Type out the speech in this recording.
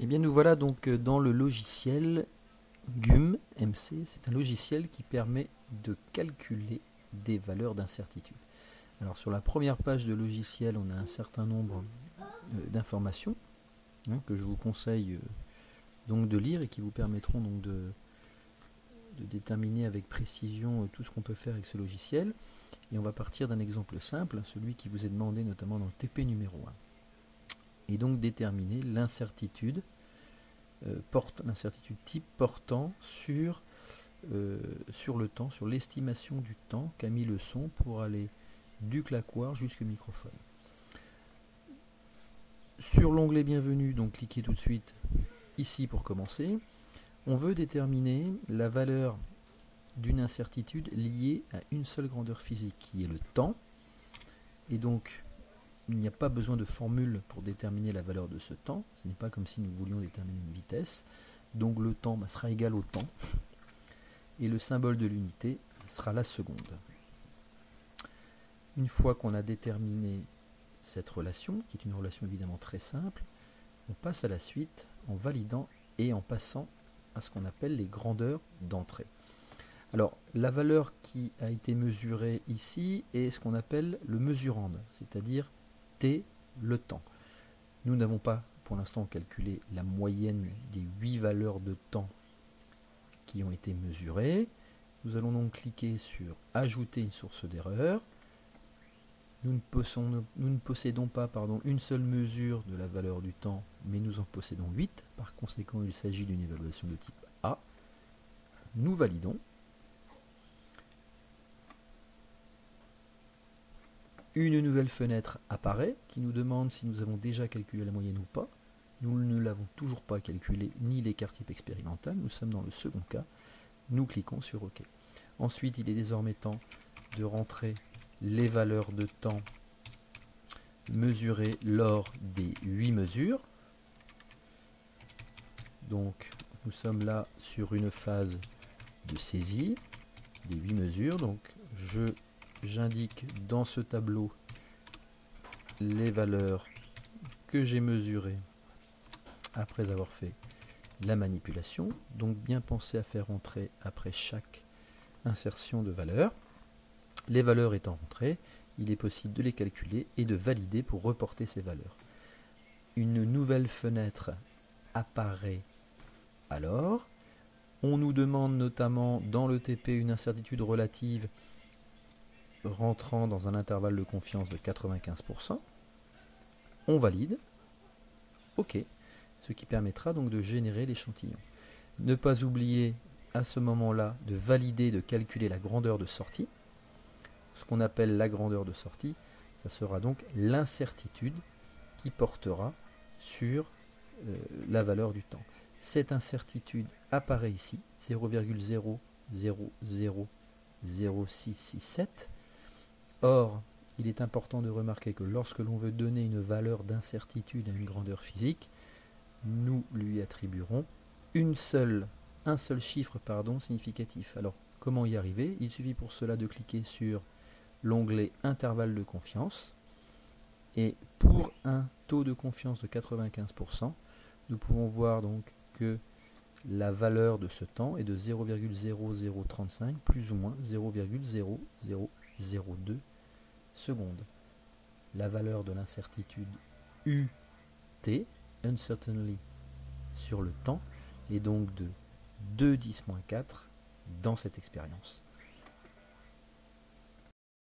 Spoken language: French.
Et bien nous voilà donc dans le logiciel GUM MC. C'est un logiciel qui permet de calculer des valeurs d'incertitude. Alors sur la première page de logiciel, on a un certain nombre d'informations que je vous conseille donc de lire et qui vous permettront donc de déterminer avec précision tout ce qu'on peut faire avec ce logiciel. Et on va partir d'un exemple simple, celui qui vous est demandé notamment dans le TP numéro 1. Et donc déterminer l'incertitude l'incertitude type portant sur le temps, sur l'estimation du temps qu'a mis le son pour aller du claquoir jusqu'au microphone. Sur l'onglet Bienvenue, donc cliquez tout de suite ici pour commencer. On veut déterminer la valeur d'une incertitude liée à une seule grandeur physique qui est le temps. Et donc il n'y a pas besoin de formule pour déterminer la valeur de ce temps. Ce n'est pas comme si nous voulions déterminer une vitesse. Donc le temps sera égal au temps. Et le symbole de l'unité sera la seconde. Une fois qu'on a déterminé cette relation, qui est une relation évidemment très simple, on passe à la suite en validant et en passant à ce qu'on appelle les grandeurs d'entrée. Alors, la valeur qui a été mesurée ici est ce qu'on appelle le mesurand, c'est-à-dire T, le temps. Nous n'avons pas pour l'instant calculé la moyenne des 8 valeurs de temps qui ont été mesurées. Nous allons donc cliquer sur ajouter une source d'erreur. Nous ne possédons pas une seule mesure de la valeur du temps, mais nous en possédons 8. Par conséquent, il s'agit d'une évaluation de type A. Nous validons. Une nouvelle fenêtre apparaît qui nous demande si nous avons déjà calculé la moyenne ou pas. Nous ne l'avons toujours pas calculé, ni l'écart type expérimental. Nous sommes dans le second cas. Nous cliquons sur OK. Ensuite, il est désormais temps de rentrer les valeurs de temps mesurées lors des 8 mesures. Donc, nous sommes là sur une phase de saisie des 8 mesures. Donc, j'indique dans ce tableau les valeurs que j'ai mesurées après avoir fait la manipulation. Donc bien penser à faire entrer après chaque insertion de valeur. Les valeurs étant rentrées, il est possible de les calculer et de valider pour reporter ces valeurs. Une nouvelle fenêtre apparaît alors. On nous demande notamment dans le TP une incertitude relative rentrant dans un intervalle de confiance de 95%. On valide. OK. Ce qui permettra donc de générer l'échantillon. Ne pas oublier à ce moment-là de valider, de calculer la grandeur de sortie. Ce qu'on appelle la grandeur de sortie, ça sera donc l'incertitude qui portera sur la valeur du temps. Cette incertitude apparaît ici, 0,0000667. Or, il est important de remarquer que lorsque l'on veut donner une valeur d'incertitude à une grandeur physique, nous lui attribuerons un seul chiffre significatif. Alors, comment y arriver? Il suffit pour cela de cliquer sur l'onglet intervalle de confiance. Et pour un taux de confiance de 95%, nous pouvons voir donc que la valeur de ce temps est de 0,0035 plus ou moins 0,0002 secondes. La valeur de l'incertitude UT, uncertainly, sur le temps, est donc de 2 10-4 dans cette expérience.